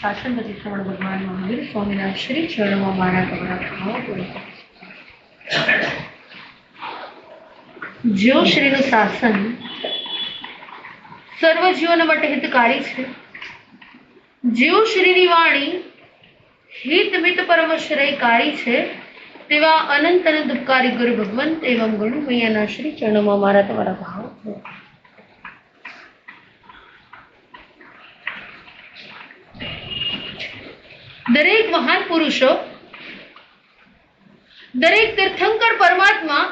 શાસન પછી શ્રવણ ભગવાન મહાવીર સ્વામીના શ્રી ચરણોમાં મારા તમારા ભાવ પૂર્ણ. જો શ્રીનું શાસન સર્વ જીવોના માટે હિતકારી છે, જેઓ શ્રીની વાણી હિત મિત પરમ શ્રેયકારી છે, તેવા અનંત અનંત ઉપકારી ગુરુ ભગવંત એવં ગુરુ મૈયાના શ્રી ચરણોમાં મારા તમારા ભાવ પૂર્ણ. દરેક મહાન પુરુષો, દરેક તીર્થંકર પરમાત્મા,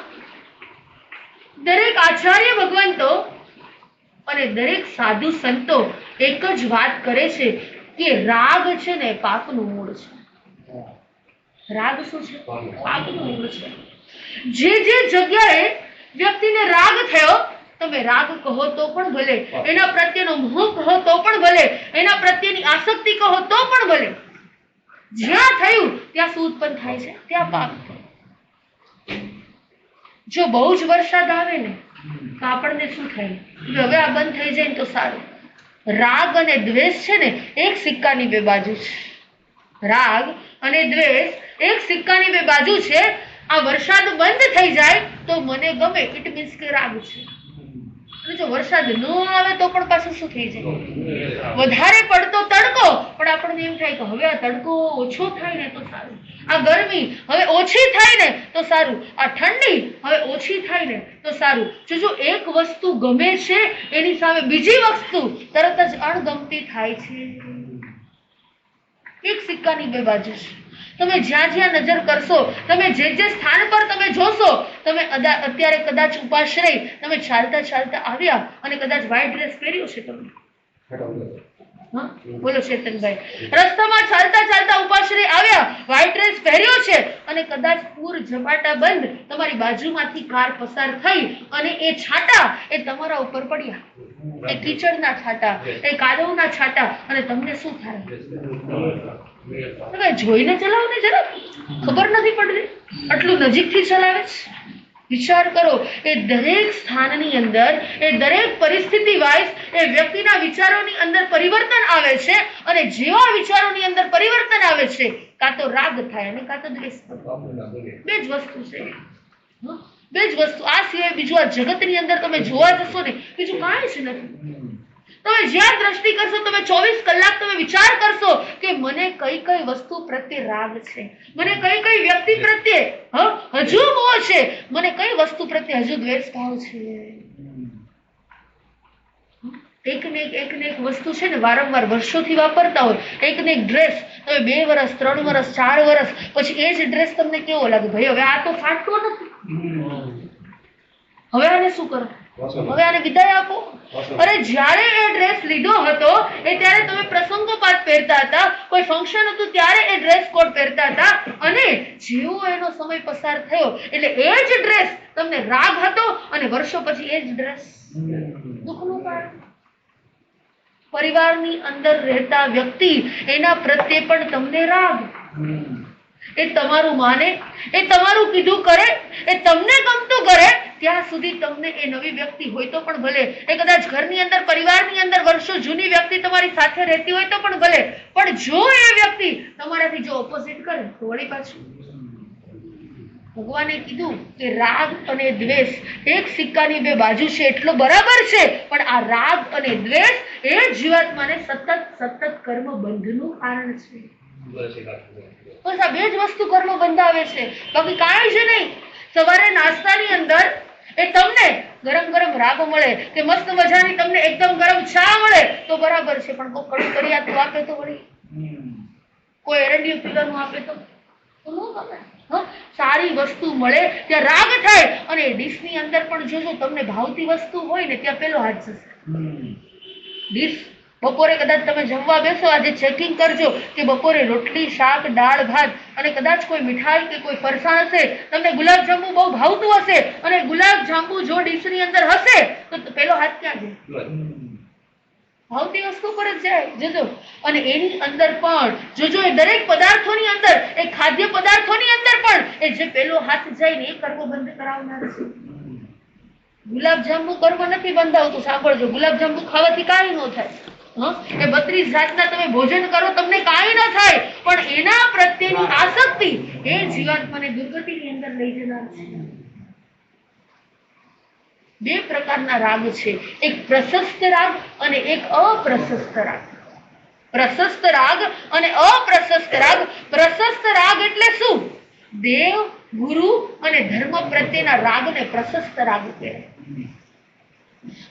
દરેક આચાર્ય ભગવંતો અને દરેક સાધુ સંતો એક જ વાત કરે છે કે રાગ છે ને પાપનું મૂળ છે. રાગ શું છે? પાપનું મૂળ છે. જે જે જગ્યાએ વ્યક્તિને રાગ થયો, તમે રાગ કહો તો પણ ભલે, એના પ્રત્યેનો મોહ કહો તો પણ ભલે, એના પ્રત્યેની આસક્તિ કહો તો પણ ભલે, જ્યાં થયું ત્યાં શું ઉત્પન્ન થાય છે? ત્યાં પાપ. જો બહુ જ વરસાદ આવે ને તો આપણને શું થાય? હવે આ બંધ થઈ જાય ને તો સારું. રાગ અને દ્વેષ છે ને એક સિક્કાની બે બાજુ છે. રાગ અને દ્વેષ એક સિક્કાની બે બાજુ છે. આ વરસાદ બંધ થઈ જાય તો મને ગમે, ઇટ મીન્સ કે રાગ છે. અને જો વરસાદ ન આવે તો પણ પાછું શું થઈ જાય? વધારે પડતો તડકો, પણ આપણને એમ થાય કે હવે આ તડકો ઓછો થાય ને તો સારું, આ ગરમી હવે ઓછી થાય ને તો સારું, આ ઠંડી હવે ઓછી થાય ને તો સારું. જો એક વસ્તુ ગમે છે એની સામે બીજી વસ્તુ તરત જ અણગમતી થાય છે. એક સિક્કાની બે બાજુ છે. તમે જ્યાં જ્યાં નજર કરશો, તમે જે જે સ્થાન પર તમે જોશો, તમે અત્યારે કદાચ ઉપાશ્રય તમે ચાલતા ચાલતા આવ્યા અને કદાચ વ્હાઈટ ડ્રેસ પહેર્યો છે, તમે બોલો ચેતનભાઈ, રસ્તામાં ચાલતા ચાલતા ઉપાશ્રય આવ્યા, વ્હાઈટ ડ્રેસ પહેર્યો છે અને કદાચ પૂર ઝપાટા બંધ તમારી બાજુમાંથી કાર પસાર થઈ અને એ છાંટા એ તમારા ઉપર પડ્યા, એ કીચડના છાંટા, એ કાદવના છાંટા, અને તમને શું થાય? જોઈને ચલાવો ને, જરા ખબર નથી પડતી, આટલું નજીકથી ચલાવે છે. વિચાર કરો, એ દરેક સ્થાનની અંદર, એ દરેક પરિસ્થિતિ વાઇઝ એ વ્યક્તિના વિચારોની અંદર પરિવર્તન આવે છે, અને જેવા વિચારોની અંદર પરિવર્તન આવે છે, કાં તો રાગ થાય અને કાં તો દ્વેષ થાય. બે જ વસ્તુ છે, બે જ વસ્તુ. આ સિવાય બીજું આ જગતની અંદર તમે જોવા જશો ને, બીજું કાંઈ જ નથી. તમે જ્યાં દ્રષ્ટિ કરશો, તમે 24 કલાક તમે વિચાર કરશો કે મને કઈ કઈ વસ્તુ પ્રત્યે રાગ છે, મને કઈ કઈ વ્યક્તિ પ્રત્યે હજુ મોહ છે, મને કઈ વસ્તુ પ્રત્યે હજુ દ્વેષ ભાવ છે. એક ને એક વસ્તુ છે ને વારંવાર વર્ષોથી વાપરતા હોય, એક ને એક ડ્રેસ તમે 2 વર્ષ 3 વર્ષ 4 વર્ષ પછી એ જ ડ્રેસ તમને કેવો લાગે? ભાઈ હવે આ તો ફાટતો નથી, હવે આને શું કરો? હવે આને વિદાય આપો. અરે જ્યારે એ ડ્રેસ લીધો હતો એ ત્યારે તમે પ્રસંગોપાત પહેરતા હતા, કોઈ ફંક્શન હતું ત્યારે એ ડ્રેસ કોડ પહેરતા હતા, અને જેવો એનો સમય પસાર થયો એટલે એ જ ડ્રેસ તમને રાગ હતો, અને વર્ષો પછી એ જ ડ્રેસ દુઃખનું કારણ. પરિવારની અંદર રહેતા વ્યક્તિ, એના પ્રત્યે પણ તમને રાગ. એ તમારું માને, એ તમારું કીધું કરે, એ તમને ગમતું કરે, ત્યાં સુધી તમને એ નવી વ્યક્તિ હોય તો પણ ભલે, એ કદાચ ઘરની અંદર પરિવારની અંદર વર્ષો જૂની વ્યક્તિ તમારી સાથે રહેતી હોય તો પણ ભલે, પણ જો એ વ્યક્તિ તમારાથી જો ઓપોઝિટ કરે તો વળી પાછું. ભગવાને કીધું કે રાગ અને દ્વેષ એક સિક્કાની બે બાજુ છે, એટલો બરાબર છે, પણ આ રાગ અને દ્વેષ એ જીવાત્માને સતત કર્મ બંધનું કારણ છે. બસ આ બે જ વસ્તુ કર્મ બંધાવે છે, બાકી કાંઈ જ નહીં. સવારે નાસ્તાની અંદર એ તમને ગરમ ગરમ રાગ મળે કે મસ્ત મજાની તમને એકદમ ગરમ ચા મળે તો બરાબર છે, પણ કોઈ કડું કરિયાતું આપે તો વળી, કોઈ એરંડિયું પીવાનું આપે તો ન ગમે. સારી વસ્તુ મળે ત્યાં રાગ થાય, અને ડીશની અંદર પણ જોજો તમને ભાવતી વસ્તુ હોય ને ત્યાં પેલો હાથ જશે. ડીશ બપોરે કદાચ તમે જમવા બેસો, આજે ચેકિંગ કરજો કે બપોરે રોટલી શાક દાળ ભાત અને કદાચ કોઈ મીઠાઈ કે કોઈ ફરસાણ હશે, તમને ગુલાબજાંબુ બહુ ભાવતું હશે અને ગુલાબજાંબુ જો ડીશની અંદર હશે તો પેલો હાથ ક્યાં જાય? ભાવતી વસ્તુ પર જ જાય. જોજો, અને એની અંદર પણ જોજો એ દરેક પદાર્થોની અંદર, એ ખાદ્ય પદાર્થોની અંદર પણ એ જે પેલો હાથ જાય ને એ કર્મ બંધ કરાવનાર છે. ગુલાબજાંબુ કર્મ નથી બંધાવતું. સાંભળજો, ગુલાબજાંબુ ખાવાથી કાંઈ ન થાય. એ 32 જાતના તમે ભોજન કરો તમને કાંઈ ન થાય, પણ એના પ્રત્યેની આસક્તિ એ જીવાત્માને દુર્ગતિની અંદર લઈ જનાર છે. બે પ્રકારના રાગ છે, એક પ્રશસ્ત રાગ અને એક અપ્રશસ્ત રાગ. પ્રશસ્ત રાગ અને અપ્રશસ્ત રાગ. પ્રશસ્ત રાગ એટલે શું? દેવ, ગુરુ અને ધર્મ પ્રત્યેના રાગને પ્રશસ્ત રાગ કહેવાય.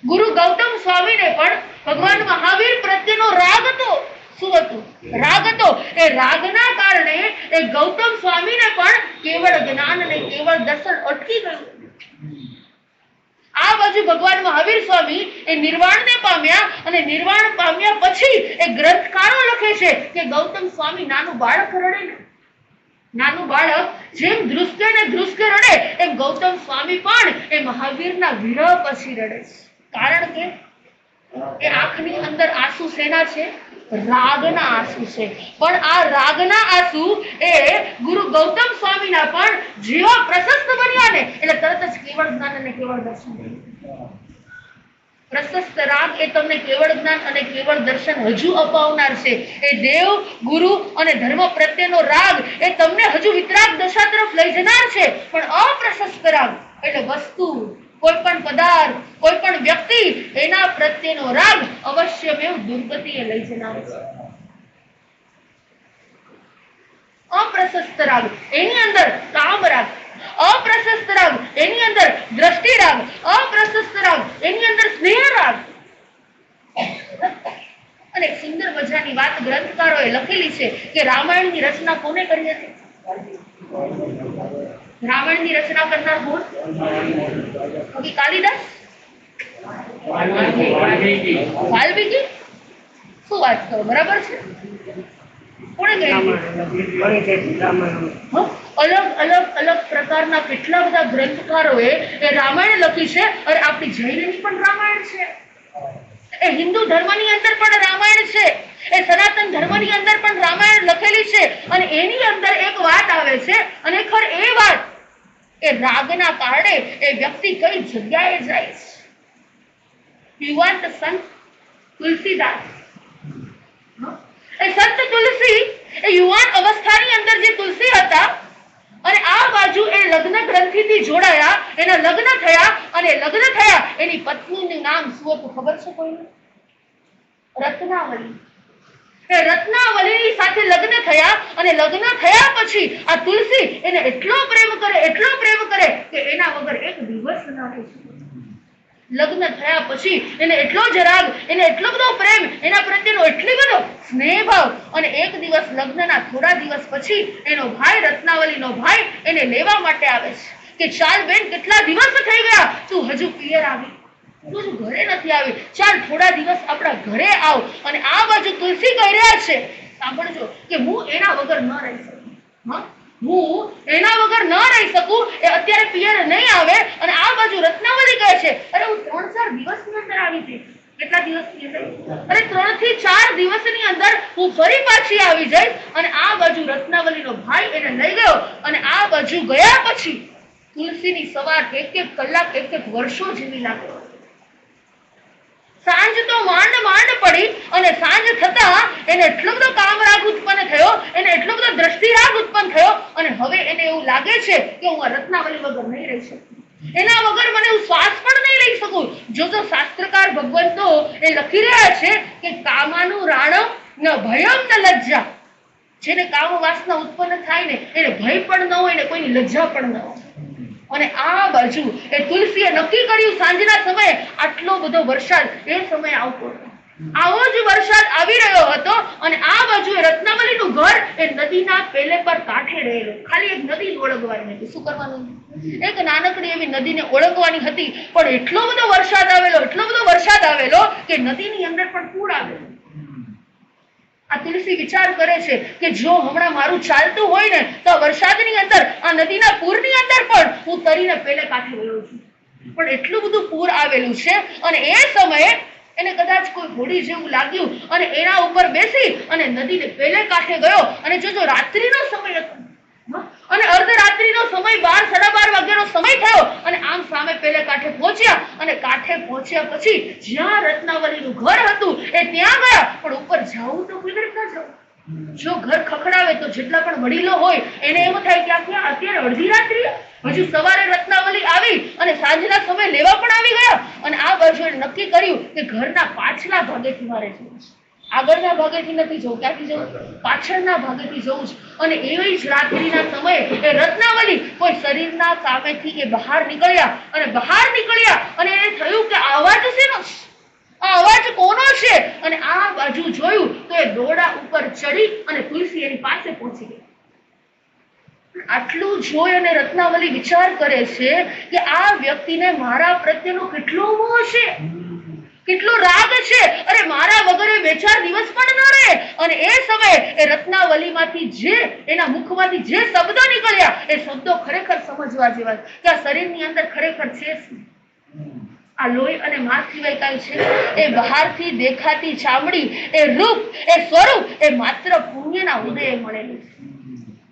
ગુરુ ગૌતમ સ્વામીને પણ ભગવાન મહાવીર પ્રત્યેનો રાગ હતો. શું હતું? રાગ હતો. એ રાગના કારણે એ ગૌતમ સ્વામીને પણ કેવળ જ્ઞાન અને કેવળ દર્શન અટકી ગયું. આ બાજુ ભગવાન મહાવીર સ્વામી એ નિર્વાણને પામ્યા, અને નિર્વાણ પામ્યા પછી એ ગ્રંથકારો લખે છે કે ગૌતમ સ્વામી નાનું બાળક રડે ને, નાનું બાળક જેમ ધ્રુસકે ને ધ્રુસકે રડે, એમ ગૌતમ સ્વામી પણ એ મહાવીરના વિરહ પછી રડે છે. કારણ કે એ આંખની અંદર આંસુ શેના છે? રાગના આંસુ છે. પણ આ રાગના આંસુ એ ગુરુ ગૌતમ સ્વામીના પણ જેવા પ્રશસ્ત બન્યા ને એટલે તરત જ કેવળ જ્ઞાન અને કેવળ દર્શન મળ્યું. પ્રશસ્ત રાગ એ તમને કેવળ જ્ઞાન અને કેવળ દર્શન હજુ અપાવનાર છે. એ દેવ, ગુરુ અને ધર્મ પ્રત્યેનો રાગ એ તમને હજુ વિતરાગ દશા તરફ લઈ જનાર છે. પણ અપ્રશસ્ત રાગ એટલે વસ્તુ, કોઈ પણ પદાર્થ, કોઈ પણ વ્યક્તિ, એના પ્રત્યેનો રાગ અવશ્યમેવ દુર્ગતિએ લઈ જનાર છે. અપ્રશસ્ત રાગ એની અંદર કામ રાગ, અપ્રશસ્ત રાગ એની અંદર દ્રષ્ટિ રાગ, અપ્રશસ્ત રાગ એની અંદર સ્નેહ રાગ. અને સુંદર મજાની વાત ગ્રંથકારોએ લખેલી છે કે રામાયણની રચના કોને કરી હતી? રામાયણની રચના કરનાર કોણ? કવિ કાલિદાસ? વાલ્મીકી? શું વાત કરો, બરાબર છે? કોણે કરી? અલગ અલગ અલગ પ્રકારના કેટલા બધા ગ્રંથકારોએ એ રામાયણ લખી છે. અને આપણી જૈનની પણ રામાયણ છે, એ હિન્દુ ધર્મની અંદર પણ રામાયણ છે, એ સનાતન ધર્મની અંદર પણ રામાયણ લખેલી છે. અને એની અંદર એક વાત આવે છે, અને ખર એ વાત એ રાગના કારણે એ વ્યક્તિ કઈ જગ્યાએ જાય છે. યુવાન સંત તુલસીદાસ, એ સંત તુલસી એ યુવાન અવસ્થાની અંદર જે તુલસી હતા, અને આ બાજુ એ લગ્ન ગ્રંથિથી જોડાયા, એના લગ્ન થયા, અને લગ્ન થયા એની પત્નીનું નામ શું હતું ખબર છે કોઈને? રત્નાવલી. એ રત્નાવલીની સાથે લગ્ન થયા, અને લગ્ન થયા પછી આ તુલસી એને એટલો પ્રેમ કરે, એટલો પ્રેમ કરે કે એના વગર એક દિવસ ના રહી શકે. લગ્ન થયા પછી એને એટલો જ રાગ, એને એટલો બધો પ્રેમ, એના પ્રત્યેનો એટલો બધો સ્નેહ ભાવ. અને એક દિવસ લગ્નના થોડા દિવસ પછી એનો ભાઈ, રત્નાવલીનો ભાઈ એને લેવા માટે આવે છે કે ચાલ બેન, કેટલા દિવસ થઈ ગયા, તું હજુ પિયર આવી, તું ઘરે નથી આવી, ચાલ થોડા દિવસ આપણા ઘરે આવ. અને આ બાજુ તુલસી કહી રહ્યા છે, સાંભળજો, કે હું એના વગર ન રહી શકું. હું એના વગર ન રહી શકું, એ અત્યારે પિયર નહીં આવે. અને આ બાજુ રત્નાવલી કહે છે, અરે હું 3-4 દિવસની અંદર આવી જઈશ. કેટલા દિવસની અંદર? અરે 3 થી 4 દિવસની અંદર હું ફરી પાછી આવી જઈશ. અને આ બાજુ રત્નાવલીનો ભાઈ એને લઈ ગયો. અને આ બાજુ ગયા પછી તુલસીની સવાર 1-1 કલાક, 1-1 વર્ષો જેવી લાગે. સાંજ તો માંડ માંડ પડી, અને સાંજ થતા એને એટલો બધો કામ રાગ ઉત્પન્ન થયો, એને એટલો બધો દ્રષ્ટિ રાગ ઉત્પન્ન થયો. અને હવે એને એવું લાગે છે કે હું આ રત્નાવલી વગર નહીં રહી શકું, એના વગર મને હું શ્વાસ પણ નહીં લઈ શકું. જો તો શાસ્ત્રકાર ભગવંતો એ લખી રહ્યા છે કે કામાનું રાણમ ન ભયમ ન લજ્જા. જેને કામ વાસના ઉત્પન્ન થાય ને એને ભય પણ ન હોય ને કોઈની લજ્જા પણ ન હોય. અને આ બાજુ એ તુલસીએ નક્કી કર્યું સાંજના સમયે આટલો બધો વરસાદ એ સમયે આવતો હતો. આવો જ વરસાદ આવી રહ્યો હતો. અને આ બાજુ એ રત્નાવલીનું ઘર એ નદીના પેલે પર કાંઠે રહેલો. ખાલી એક નદી ઓળંગવાની હતી. શું કરવાનું? એક નાનકડી એવી નદીને ઓળંગવાની હતી. પણ એટલો બધો વરસાદ આવેલો કે નદીની અંદર પણ પૂર આવેલું. આ તુલસી વિચાર કરે છે કે જો હમણાં મારું ચાલતું હોય ને તો વરસાદની અંદર, આ નદીના પૂરની અંદર પણ હું તરીને પેલે કાંઠે ગયો છું. પણ એટલું બધું પૂર આવેલું છે અને એ સમયે એને કદાચ કોઈ હોડી જેવું લાગ્યું અને એના ઉપર બેસી અને નદીને પેલે કાંઠે ગયો. અને જોજો રાત્રિનો સમય હતો અને અર્ધરાત્રિનો સમય, 12, 12:30 વાગ્યાનો સમય થયો અને આમ સામે પેલે કાંઠે પહોંચ્યા. અને કાંઠે પહોંચ્યા પછી જ્યાં રત્નાવલીનું ઘર હતું એ ત્યાં ગયા. પણ ઉપર જવું તો કોઈ રીતના જવું? જો ઘર ખખડાવે તો જેટલા પણ વડીલો હોય એને એમ થાય કે આ અત્યારે અડધી રાત્રિ, હજુ સવારે રત્નાવલી આવી અને સાંજના સમય લેવા પણ આવી ગયા. અને આ બાજુ નક્કી કર્યું કે ઘરના પાછલા ભાગેથી મારે જવું છે. આગળના ભાગેથી નથી જવું. ક્યાંથી જવું? પાછળના ભાગેથી જવું છે. અને એવી જ રાત્રિના સમયે એ રત્નાવલી કોઈ શરીરના કામેથી એ બહાર નીકળ્યા અને એને થયું કે અવાજ શેનો છે? આ અવાજ કોનો છે? અને આ બાજુ જોયું તો એ દોરડા ઉપર ચડી અને તુલસી એની પાસે પહોંચી ગઈ. આટલું જોઈ અને રત્નાવલી વિચાર કરે છે કે આ વ્યક્તિને મારા પ્રત્યેનો કેટલો મોહ છે, કેટલો રાગ છે. અરે મારા વગર 2-4 દિવસ પણ ન રહે. અને એ સમયે એ રત્નાવલીમાંથી એના મુખમાંથી જે શબ્દો નીકળ્યા એ શબ્દો ખરેખર સમજવા જેવા કે આ શરીરની અંદર ખરેખર છે શું? આ લોહી અને માંસ સિવાય કાંઈ છે? એ બહારથી દેખાતી ચામડી, એ રૂપ, એ સ્વરૂપ એ માત્ર પુણ્યના ઉદયે મળેલું છે.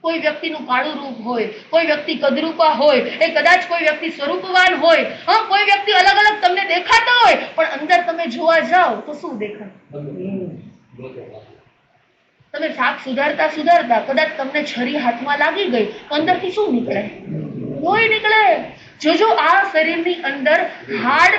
કોઈ વ્યક્તિનું કાળું રૂપ હોય, કોઈ વ્યક્તિ કદરૂપા હોય, એ કદાચ કોઈ વ્યક્તિ સ્વરૂપવાન હોય, કોઈ વ્યક્તિ અલગ અલગ તમને દેખાતા હોય, પણ અંદર તમે જોવા જાઓ તો શું દેખાય? તમે શાક સુધારતા કદાચ તમને છરી હાથમાં લાગી ગઈ તો અંદરથી શું નીકળે? લોહી નીકળે. જોજો આ શરીરની અંદર હાડ,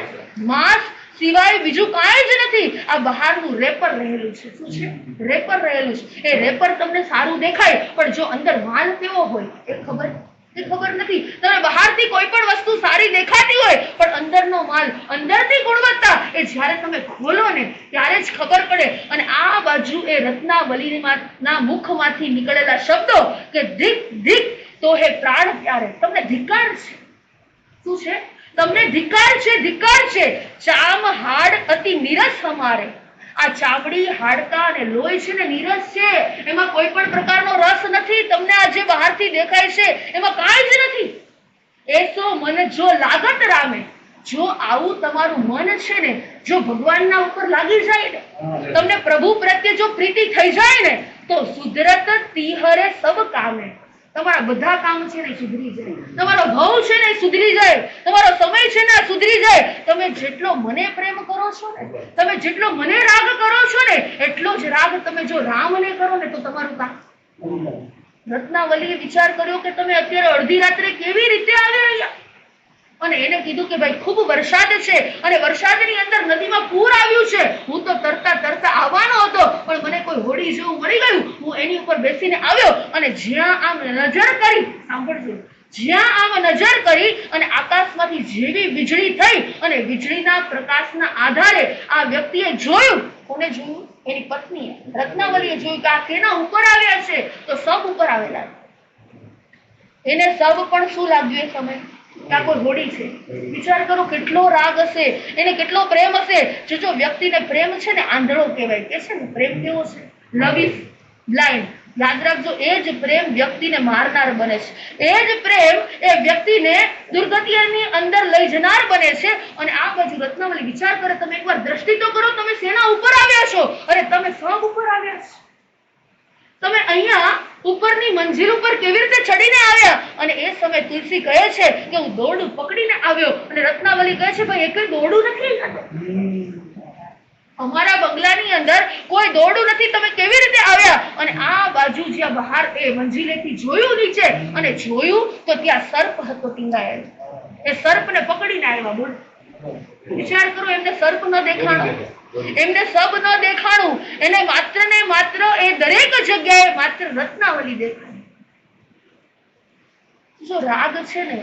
માંસ સિવાય બીજું કાંઈ જ નથી. આ બહારનું રેપર રહેલું છે. શું છે? રેપર રહેલું છે. એ રેપર તમને સારું દેખાય પણ જો અંદર માલ કેવો હોય એ ખબર નથી. તમે બહારથી કોઈ પણ વસ્તુ સારી દેખાતી હોય પણ અંદરનો માલ, અંદરની ગુણવત્તા એ જ્યારે તમે ખોલો ને ત્યારે જ ખબર પડે. અને આ બાજુ એ રત્નાવલીના મુખમાંથી નીકળેલા શબ્દો કે ધિક ધિક તો હે પ્રાણ પ્યારે. તમને ધિક્કાર છે. શું છે? તમને ધિક્કાર છે. ચામ હાડ અતિ નીરસ હમારે. આ ચામડી, હાડકા અને લોહી છે ને નીરસ છે. એમાં કોઈ પણ પ્રકારનો રસ નથી. તમને આ જે બહારથી દેખાય છે એમાં કાંઈ જ નથી. એસો મન જો લાગત રામે. જો આવું તમારું મન છે ને, જો ભગવાનના ઉપર લાગી જાય ને, તમને પ્રભુ પ્રત્યે જો પ્રીતિ થઈ જાય ને તો સુધરત તીહરે સબ કામે. તમારા બધા કામ છે ને સુધરી જાય. તમારો ભાવ છે ને સુધરી જાય. તમારો સમય છે ને સુધરી જાય. તમે જેટલો મને પ્રેમ કરો છો ને, તમે જેટલો મને રાગ કરો છો ને, એટલો જ રાગ તમે જો રામને કરો ને તો તમારું કામ. રત્નાવલીએ વિચાર કર્યો કે તમે અત્યારે અડધી રાત્રે કેવી રીતે આવી રહ્યા? અને એને કીધું કે ભાઈ ખૂબ વરસાદ છે અને વરસાદની અંદર નદીમાં પૂર આવ્યું છે. હું તો તરતા આવવાનો હતો પણ મને કોઈ હોડી જેવું મળી ગયું. હું એની ઉપર બેસીને આવ્યો અને જ્યાં આમ નજર કરી, સાંભળજો, જ્યાં આમ નજર કરી અને આકાશમાંથી જેવી વીજળી થઈ અને વીજળીના પ્રકાશના આધારે આ વ્યક્તિએ જોયું. કોને જોયું? એની પત્નીએ, રત્નાવલીએ જોયું કે આ કેના ઉપર આવ્યા છે? તો સબ ઉપર આવેલા. એને સબ પણ શું લાગ્યું એ સમય? આ કોઈ હોડી છે. વિચાર કરો કેટલો રાગ હશે, એને કેટલો પ્રેમ હશે. જો વ્યક્તિને પ્રેમ છે ને આંધળો કહેવાય કે છે ને. પ્રેમ કેવો છે? Love is blind. યાદ રાખજો, એ જ પ્રેમ વ્યક્તિને મારનાર બને છે. એ જ પ્રેમ એ વ્યક્તિને દુર્ગતિની અંદર લઈ જનાર બને છે. અને આ બાજુ રત્નાવલી વિચાર કરે, તમે એકવાર દ્રષ્ટિ તો કરો, તમે શેના ઉપર આવ્યા છો? અરે તમે સબ ઉપર આવ્યા છો. તમે અહીંયા ઉપરની મંજિલ ઉપર કેવી રીતે ચડીને આવ્યા? અને એ સમય તુલસી કહે છે કે હું દોરડું પકડીને આવ્યો. અને રત્નાવલી કહે છે ભાઈ એ કઈ દોરડું નથી. અમારા બંગલાની અંદર કોઈ દોરડું નથી. તમે કેવી રીતે આવ્યા? અને આ બાજુ જ્યાં બહાર એ મંજિલેથી જોયું નીચે અને જોયું તો ત્યાં સર્પ હતો ટીંગાયેલો. એ સર્પને પકડીને આવ્યા. બોલ, વિચાર કરો, એમને સર્પ ન દેખાણું, એમને સબ ન દેખાણું, એને માત્ર ને માત્ર એ દરેક જગ્યાએ માત્ર રત્નાવલી દેખાય. જો રાગ છે ને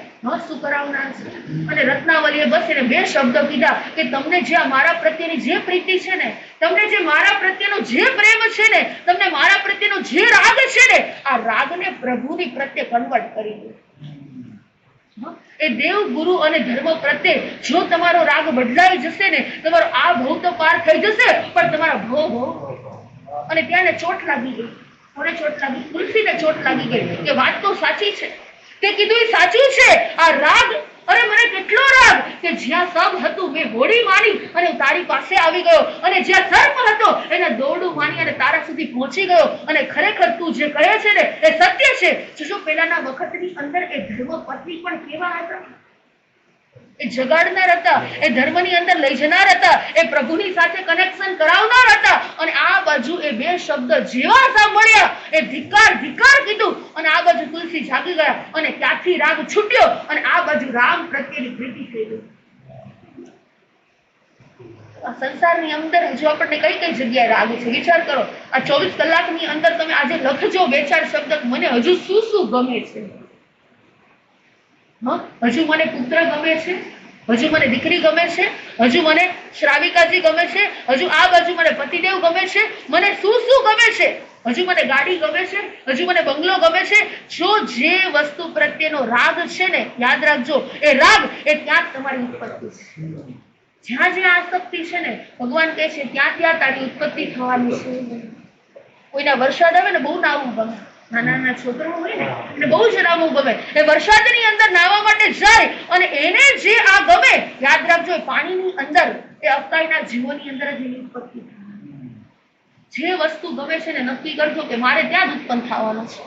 શું કરાવનાર છે. અને રત્નાવલીએ બસ એને 2 શબ્દ કીધા કે તમને જે મારા પ્રત્યેની જે પ્રીતિ છે ને, તમને જે મારા પ્રત્યેનો જે પ્રેમ છે ને, તમને મારા પ્રત્યેનો જે રાગ છે ને, આ રાગને પ્રભુની પ્રત્યે કન્વર્ટ કરી દો. એ દેવ, ગુરુ અને ધર્મ પ્રત્યે જો તમારો રાગ બદલાઈ જશે ને, તમારો આ ભવ તો પાર થઈ જશે, પણ તમારા ભવ અને ત્યાં ચોટ લાગી ગઈ. કોને ચોટ લાગી? તુલસીને ચોટ લાગી ગઈ કે વાત તો સાચી છે, તે કીધું એ સાચું છે. આ રાગ, અરે મને કેટલો રાગ કે જ્યાં સબ હતું મેં હોડી માની અને તારી પાસે આવી ગયો, અને જ્યાં સર્પ હતો એને દોરડું માની અને તારા સુધી પહોંચી ગયો. અને ખરેખર તું જે કહે છે ને એ સત્ય છે. જો પેલાના વખતની અંદર એ ધર્મ પત્ની પણ કેવા હતા? એ જગાડનાર હતા, એ ધર્મની અંદર લઈ જનાર હતા, એ પ્રભુની સાથે કનેક્શન કરાવનાર હતા. અને આ બાજુ એ બે શબ્દ જેવા સાંભળ્યા, એ ધિક્કાર ધિક્કાર કીધું, અને આ બાજુ તુલસી જાગી ગયા અને ત્યાંથી રાગ છૂટ્યો, અને આ બાજુ રામ પ્રત્યેની પ્રીતિ થઈ ગઈ. આ સંસારની અંદર હજુ આપણને કઈ કઈ જગ્યાએ રાગ છે વિચાર કરો. આ 24 કલાકની અંદર તમે આજે લખજો 2-4 શબ્દ, મને હજુ શું શું ગમે છે. હજુ મને પુત્ર ગમે છે, હજુ મને દીકરી ગમે છે, હજુ મને શ્રાવિકાજી ગમે છે, હજુ આ બાજુ મને પતિદેવ ગમે છે, મને શું શું ગમે છે, હજુ મને ગાડી ગમે છે, હજુ મને બંગલો ગમે છે. જો જે વસ્તુ પ્રત્યેનો રાગ છે ને, યાદ રાખજો, એ રાગ એ ત્યાં તમારી ઉત્પત્તિ છે. જ્યાં જ્યાં આસક્તિ છે ને, ભગવાન કહે છે ત્યાં ત્યાં તારી ઉત્પત્તિ થવાની છે. કોઈના વરસાદ આવે ને બહુ નાવું ગમે, નાના છોકરાઓ હોય ને એને બહુ જ નાવું ગમે. એ વરસાદની અંદર નાહવા માટે જાય અને એને જે આ ગમે, યાદ રાખજો, એ પાણીની અંદર, એ અવકાયના જીવોની અંદર જ એની ઉત્પત્તિ થાય. જે વસ્તુ ગમે છે ને નક્કી કરજો કે મારે ત્યાં જ ઉત્પન્ન થવાનું છે.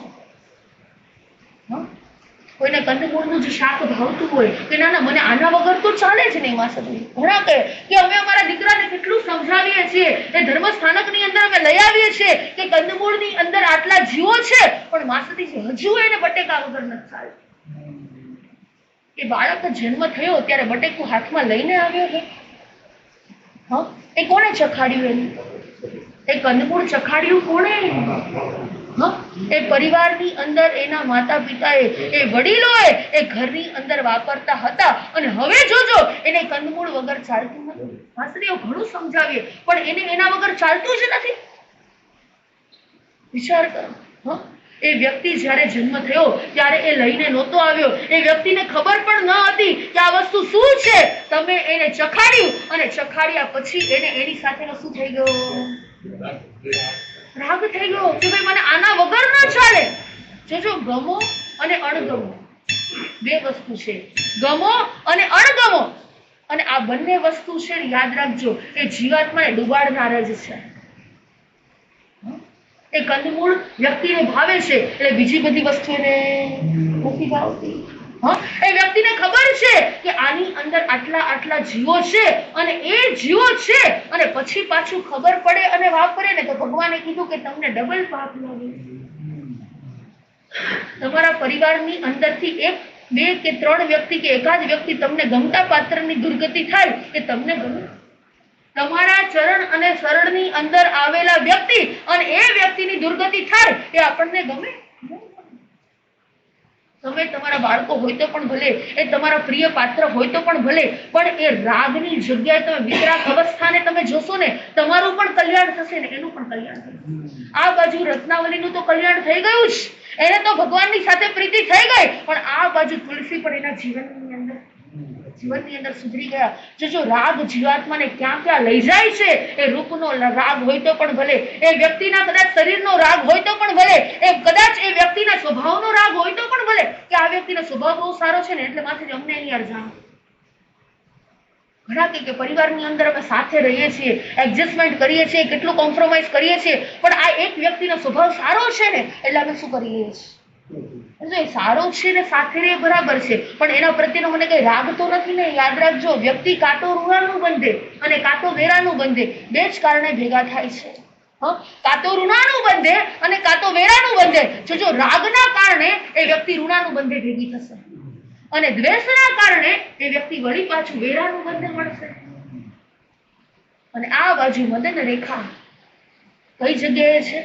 કોઈને કંદમૂળનું જે શાક ભાવતું હોય કે ના ના મને આના વગર તો ચાલે જ નહીં. માસદી ઘણા કહે કે અમે અમારા દીકરાને કેટલું સમજાવીએ છીએ, એ ધર્મસ્થાનકની અંદર અમે લઈ આવીએ છીએ કે કંદમૂળની અંદર આટલા જીવો છે, પણ માસદી હજુ એને બટેકા વગર નથી ચાલતું. એ બાળક જન્મ થયો ત્યારે બટેકું હાથમાં લઈને આવ્યો છે. એ કોને ચખાડ્યું? એનું એ કંદમૂળ ચખાડ્યું કોણે? એ પરિવારની અંદર એના માતા પિતાએ, એ વડીલોએ એ ઘરની અંદર વાપરતા હતા. અને હવે જોજો એને કંદમૂળ વગર ચાલતું નથી. માસરીઓ ઘણું સમજાવીએ પણ એને એના વગર ચાલતું જ નથી. વિચાર કરો, એ વ્યક્તિ જ્યારે જન્મ થયો ત્યારે એ લઈને નહોતો આવ્યો, એ વ્યક્તિને ખબર પણ ન હતી કે આ વસ્તુ શું છે. તમે એને ચખાડ્યું અને ચખાડ્યા પછી એને એની સાથેનો શું થઈ ગયો? રાગ થઈ ગયો કે ભાઈ મને આના વગર ન ચાલે. જોજો, ગમો અને અણગમો બે વસ્તુ છે. ગમો અને અણગમો, અને આ બંને વસ્તુ છે યાદ રાખજો, એ જીવાત્માને ડુબાડનાર જ છે. એ કંદમૂળ વ્યક્તિને ભાવે છે એટલે બીજી બધી વસ્તુ એને નથી ભાવતી. એ વ્યક્તિને ખબર છે કે આની અંદર આટલા આટલા જીવો છે અને એ જીવો છે, અને પછી પાછું ખબર પડે અને વાપરે ને તો ભગવાને કીધું કે તમને ડબલ પાપ લાગે. તમારા પરિવારની અંદરથી 1, 2 કે 3 વ્યક્તિ કે એકાદ વ્યક્તિ તમને ગમતા પાત્રની દુર્ગતિ થાય એ તમને ગમે. તમારા ચરણ અને શરણની અંદર આવેલા વ્યક્તિ અને એ વ્યક્તિની દુર્ગતિ થાય એ આપણને ગમે. તમે તમારા બાળકો હોય તો પણ ભલે, એ તમારા પ્રિય પાત્ર હોય તો પણ ભલે, પણ એ રાગની જગ્યાએ તમે વિતરાગ અવસ્થાને તમે જોશો ને, તમારું પણ કલ્યાણ થશે ને એનું પણ કલ્યાણ થશે. આ બાજુ રત્નાવલીનું તો કલ્યાણ થઈ ગયું જ, એને તો ભગવાનની સાથે પ્રીતિ થઈ ગઈ, પણ આ બાજુ તુલસી પણ એના જીવનની અંદર સુધરી ગયા. જો રાગ જીવાત્માને ક્યાં ક્યાં લઈ જાય છે. એ રૂપનો રાગ હોય તો પણ ભલે, એ વ્યક્તિના કદાચ શરીરનો રાગ હોય તો પણ ભલે, એ કદાચ એ વ્યક્તિના સ્વભાવનો રાગ હોય તો પણ ભલે, કે આ વ્યક્તિનો સ્વભાવ બહુ સારો છે ને એટલે માથે અમને એની અરજાણ. ઘણા કે પરિવારની અંદર અમે સાથે રહીએ છીએ, એડજસ્ટમેન્ટ કરીએ છીએ, કેટલું કોમ્પ્રોમાઇઝ કરીએ છીએ, પણ આ એક વ્યક્તિનો સ્વભાવ સારો છે ને એટલે અમે શું કરીએ છીએ? સારો છે ને સાથે રે બરાબર છે, પણ એના પ્રત્યેનો મને કઈ રાગ તો નથી ને. યાદ રાખજો, વ્યક્તિ કાં તો ઋણાનું બંધે અને કાં તો વેરાનું બંધે, બે જ કારણે ભેગા થાય છે. કાં તો ઋણાનું બંધે અને કાં તો વેરાનું બંધે. જો રાગના કારણે એ વ્યક્તિ ઋણાનું બંધે ભેગી થશે, અને દ્વેષના કારણે એ વ્યક્તિ વળી પાછું વેરાનું બંધે મળશે. અને આ બાજુ મદન રેખા કઈ જગ્યાએ છે?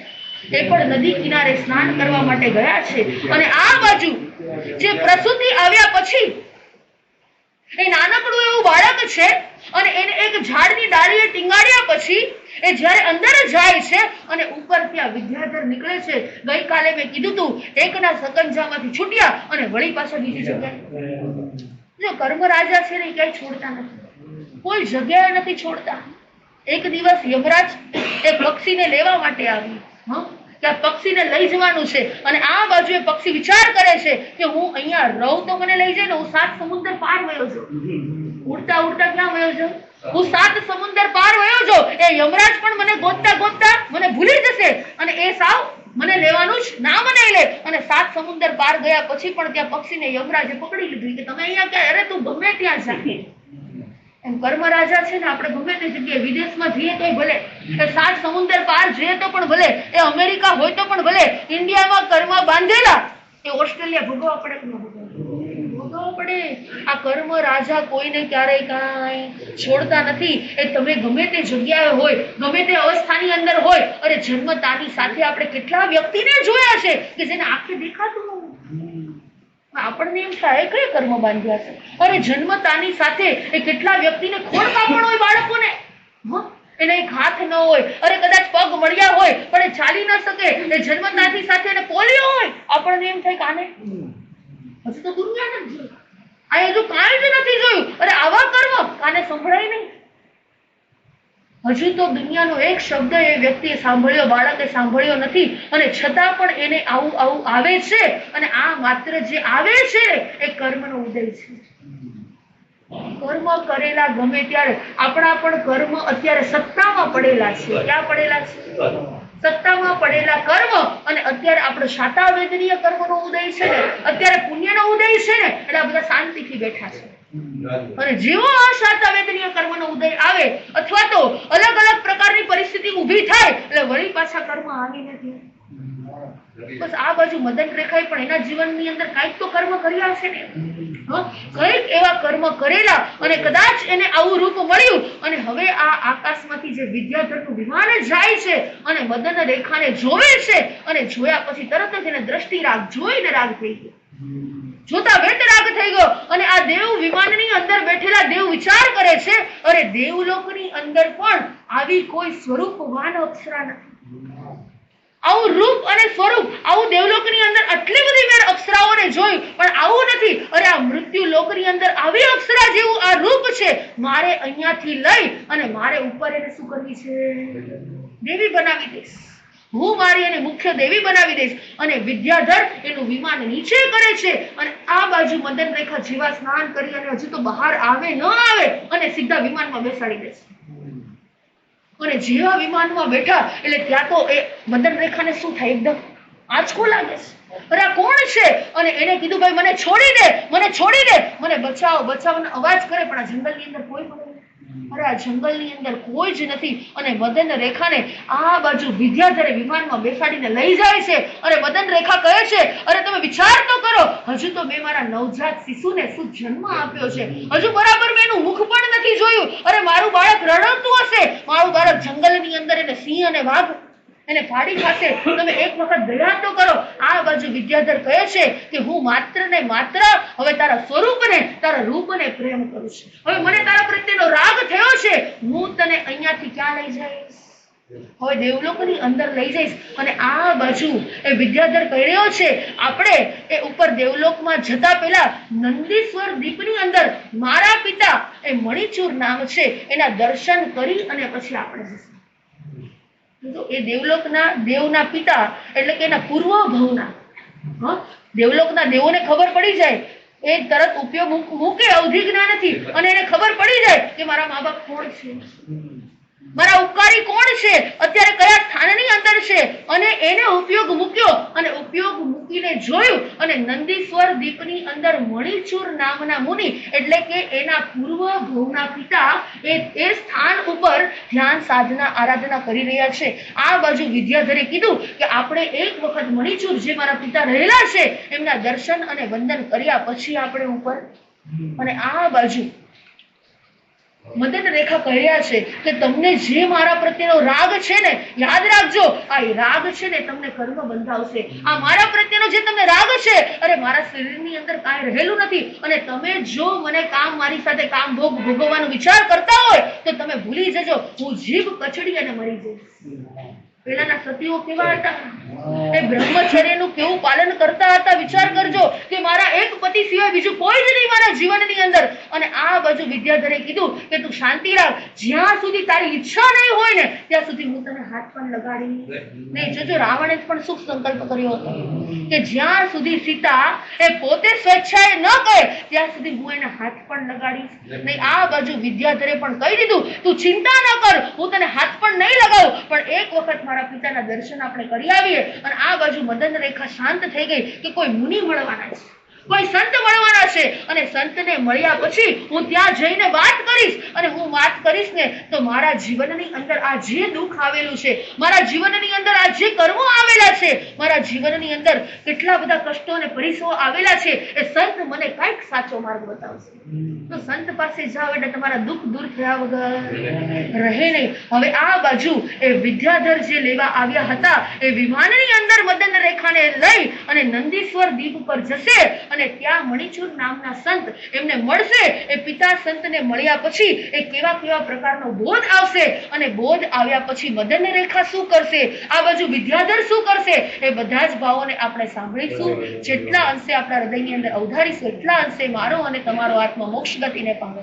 એ પણ નદી કિનારે સ્નાન કરવા માટે ગયા છે. અને આ બાજુ જે પ્રસૂતિ આવ્યા પછી એ નાનકડું એવું બાળક છે, અને એને એક ઝાડની ડાળીએ ટીંગાડ્યા પછી એ જ્યારે અંદર જાય છે અને ઉપર ત્યાં વિદ્યાધર નીકળે છે. ગઈકાલે મેં કીધું તું એકના સકંજામાંથી છૂટ્યા અને વળી પાછા બીજી જગ્યાએ. જો કર્મ રાજા છે ને એ ક્યાંય છોડતા નથી, કોઈ જગ્યાએ નથી છોડતા. એક દિવસ યમરાજ એ પક્ષીને લેવા માટે આવ્યું કે આ પક્ષીને લઈ જવાનું છે અને આ બાજુ એ પક્ષી વિચાર કરે છે કે હું અહીંયા રહું તો મને લઈ જાય ને, હું 7 સમુદ્ર પાર વયો જાઉં. ઉડતા ઉડતા ક્યાં વયો જાઉં? હું 7 સમુદ્ર પાર વયો જાઉં. એ યમરાજ પણ મને ગોતતા ગોતતા મને ભૂલી જશે અને એ સાવ મને લેવાનું જ ના બનાવી લે. અને 7 સમુદ્ર પાર ગયા પછી પણ ત્યાં પક્ષીને યમરાજે પકડી લીધું કે તમે અહીંયા ક્યાં? અરે તું ગમે ત્યાં જા. એમ કર્મ રાજા છે ને, આપણે ગમે તે જગ્યાએ વિદેશમાં જઈએ તોય ભલે, એ 7 સમુદ્ર પાર જઈએ તો પણ ભલે, એ અમેરિકા હોય તો પણ ભલે, ઇન્ડિયામાં કર્મ બાંધેલા એ ઓસ્ટ્રેલિયા ભોગવવા પડે કે ન ભોગવવા પડે? આ કર્મ રાજા કોઈને ક્યારેય કાંઈ છોડતા નથી. એ તમે ગમે તે જગ્યાએ હોય, ગમે તે અવસ્થાની અંદર હોય, અરે જન્મતાની સાથે આપણે કેટલા વ્યક્તિને જોયા છે કે જેને આંખે દેખાતું ન, આપણને એમ થાય કઈ કર્મ બાંધ્યા છે. અરે જન્મતાની સાથે એ કેટલા વ્યક્તિને ખોડ કાપણ હોય, બાળકોને એને એક હાથ ન હોય, અરે કદાચ પગ મળ્યા હોય પણ એ ચાલી ન શકે, એ જન્મતાની સાથે એને પોલિયો હોય. આપણને એમ થાય કે આને હજુ તો દુનિયા નથી જોઈ, આ હજુ કાંઈ જ નથી જોયું. અરે આવા કર્મ કાને સંભળાય નહીં. હજુ તો દુનિયાનો એક શબ્દ એ વ્યક્તિએ સાંભળ્યો, બાળકે સાંભળ્યો નથી અને છતાં પણ એને આવું આવું આવે છે. અને આ માત્ર જે આવે છે એ કર્મનો ઉદય છે. કર્મ કરેલા ગમે ત્યારે આપણા પણ કર્મ અત્યારે સત્તામાં પડેલા છે. ક્યાં પડેલા છે? સત્તામાં પડેલા કર્મ. અને અત્યારે આપણો શાતાવેદનીય કર્મનો ઉદય છે ને, અત્યારે પુણ્યનો ઉદય છે ને, એટલે આ બધા શાંતિથી બેઠા છે. અને જેવો આ શાતાવેદનીય કર્મનો ઉદય આવે અથવા તો અલગ અલગ પ્રકારની પરિસ્થિતિ ઊભી થાય એટલે વળી પાછા કર્મ આવી નથી. બસ આ બાજુ મદન રેખાએ પણ એના જીવનની અંદર કાંઈક તો કર્મ કર્યા છે ને, કંઈક એવા કર્મ કરેલા અને કદાચ એને આવું રૂપ મળ્યું. અને હવે આ આકાશમાંથી જે વિદ્યાધરનું વિમાન જાય છે અને મદન રેખાને જોવે છે અને જોયા પછી તરત જ એને દ્રષ્ટિ રાગ, જોઈને રાગ થઈ ગયો, જોતા વેત રાગ થઈ ગયો. અને આ દેવ વિમાનની અંદર બેઠેલા દેવ વિચાર કરે છે, અરે દેવલોકની અંદર પણ આવી કોઈ સ્વરૂપવાન અપ્સરા નથી. આવું રૂપ અને સ્વરૂપ, આવું દેવલોકની અંદર આટલી બધી વાર અપ્સરાઓને જોયું પણ આવું નથી. અરે આ મૃત્યુ લોકની અંદર આવી અપ્સરા જેવું આ રૂપ છે. મારે અહીંયાથી લઈ અને મારે ઉપર એને શું કરવી છે? દેવી બનાવી દઈશ. હું મારી એને મુખ્ય દેવી બનાવી દઈશ. અને વિદ્યાધર એનું વિમાન નીચે કરે છે અને આ બાજુ મદન રેખા જેવા સ્નાન કરી અને હજુ તો બહાર આવે ન આવે અને સીધા વિમાનમાં બેસાડી દેશે. અને જેવા વિમાનમાં બેઠા એટલે ત્યાં તો એ મદન રેખાને શું થાય? એકદમ આંચકો લાગે છે. અરે આ કોણ છે? અને એને કીધું ભાઈ મને છોડી દે, મને છોડી દે, મને બચાવો, બચાવવાનો અવાજ કરે પણ આ જંગલની અંદર કોઈ પણ, અરે આ જંગલની અંદર કોઈ જ નથી. અને મદન રેખાને આ બાજુ વિદ્યાધરે વિમાનમાં બેસાડીને લઈ જાય છે. અને મદન રેખા કહે છે, અરે તમે વિચાર તો કરો, હજુ તો મેં મારા નવજાત શિશુને શું જન્મ આપ્યો છે, હજુ બરાબર મેં એનું મુખ પણ નથી જોયું. અરે મારું બાળક રડતું હશે, મારું બાળક જંગલની અંદર એને સિંહ અને વાઘ એને ફાડી ખાશે. તમે એક વખત દયા તો કરો. આ બાજુ વિદ્યાધર કહે છે કે હું માત્ર ને માત્ર હવે તારા સ્વરૂપને, તારા રૂપને પ્રેમ કરું છું. હવે મને તારા પ્રત્યેનો રાગ થયો છે. હું તને અહીંયાથી ક્યાં લઈ જઈશ? હવે દેવલોકની અંદર લઈ જઈશ. અને આ બાજુ એ વિદ્યાધર કહી રહ્યો છે, આપણે એ ઉપર દેવલોકમાં જતા પહેલા નંદીશ્વર દીપની અંદર મારા પિતા એ મણિચૂર નામ છે એના દર્શન કરી અને પછી આપણે જઈશું. તો એ દેવલોકના દેવના પિતા એટલે કે એના પૂર્વ ભવના દેવલોકના દેવોને ખબર પડી જાય, એ તરત ઉપયોગ મૂકે, અવધિજ્ઞા નથી. અને એને ખબર પડી જાય કે મારા મા બાપ કોણ છે, મારા ઉપકારી કોણ છે, અત્યારે કયા સ્થાનની અંદર છે. અને એને ઉપયોગ મૂક્યો અને ઉપયોગ મૂકીને જોયું અને નંદીશ્વર દીપની અંદર મણિચૂર નામના મુનિ એટલે કે એના પૂર્વ ભવના પિતા એ સ્થાન ઉપર ધ્યાન સાધના આરાધના કરી રહ્યા છે. આ બાજુ વિદ્યાધરે કીધું કે આપણે એક વખત મણિચૂર જે મારા પિતા રહેલા છે એમના દર્શન અને વંદન કર્યા પછી આપણે ઉપર. અને આ બાજુ મદન રેખા કહ્યા છે કે તમને જે મારા પ્રત્યેનો રાગ છે ને, યાદ રાખજો, આ રાગ છે ને તમને કર્મ બંધાવશે. આ મારા પ્રત્યેનો જે તમને રાગ છે, અરે મારા શરીરની અંદર કાંઈ રહેલું નથી, અને તમે જો મને કામ, મારી સાથે કામ ભોગવવાનો વિચાર કરતા હોય તો તમે ભૂલી જજો, હું જીભ કચડી અને મરી જઈશ. પેલાના સતીઓ કેવા હતા, એ બ્રહ્મચર્યનું કેવું પાલન કરતા હતા. વિચાર કરજો કે મારા એક પતિ સિવાય બીજું કોઈ જ નહીં મારા જીવનની અંદર. અને આ બાજુ વિદ્યાધરે કીધું કે તું શાંતિ રાખ, જ્યાં સુધી તારી ઈચ્છા નહીં હોય ને ત્યાં સુધી હું તને હાથ પણ લગાડી નહીં. જોજો, રાવણે પણ શું સંકલ્પ કર્યો હતો કે જ્યાં સુધી સીતા એ પોતે સ્વેચ્છાએ ન કહે ત્યાં સુધી હું એને હાથ પણ લગાડીશ નહીં. આ બાજુ વિદ્યાધરે પણ કહી દીધું, તું ચિંતા ન કર, હું તને હાથ પણ નહીં લગાવું, પણ એક વખત મારા પિતાના દર્શન આપણે કરી આવીએ. અને આ બાજુ મદન રેખા શાંત થઈ ગઈ કે કોઈ મુનિ મળવાના છે, કોઈ સંત મળવાના છે, અને સંતને મળ્યા પછી હું ત્યાં જઈને વાત કરીશ, અને હું વાત કરીશ ને તો મારા જીવનની અંદર આ જે દુઃખ આવેલું છે, મારા જીવનની અંદર આ જે કર્મો આવેલા છે, મારા જીવનની અંદર કેટલા બધા કષ્ટો અને પરિસરો આવેલા છે, એ સંત મને કઈક સાચો માર્ગ બતાવશે. તો સંત પાસે જાઓ એટલે તમારા દુઃખ દૂર થયા વગર રહે નહીં. હવે આ બાજુ એ વિદ્યાધર જે લેવા આવ્યા હતા એ વિમાનની અંદર મદન રેખાને લઈ અને નંદીશ્વર દીપ પર જશે, અને ત્યાં મણિચૂર નામના સંત એમને મળશે. એ પિતા સંતને મળ્યા પછી એ કેવા કેવા પ્રકારનો બોધ આવશે, અને બોધ આવ્યા પછી મદન રેખા શું કરશે, આ બાજુ વિદ્યાધર શું કરશે, એ બધા જ ભાવોને આપણે સાંભળીશું. જેટલા અંશે આપણા હૃદયની અંદર અવધારીશું એટલા અંશે મારો અને તમારો આત્મા મોક્ષ ગતિને પામે.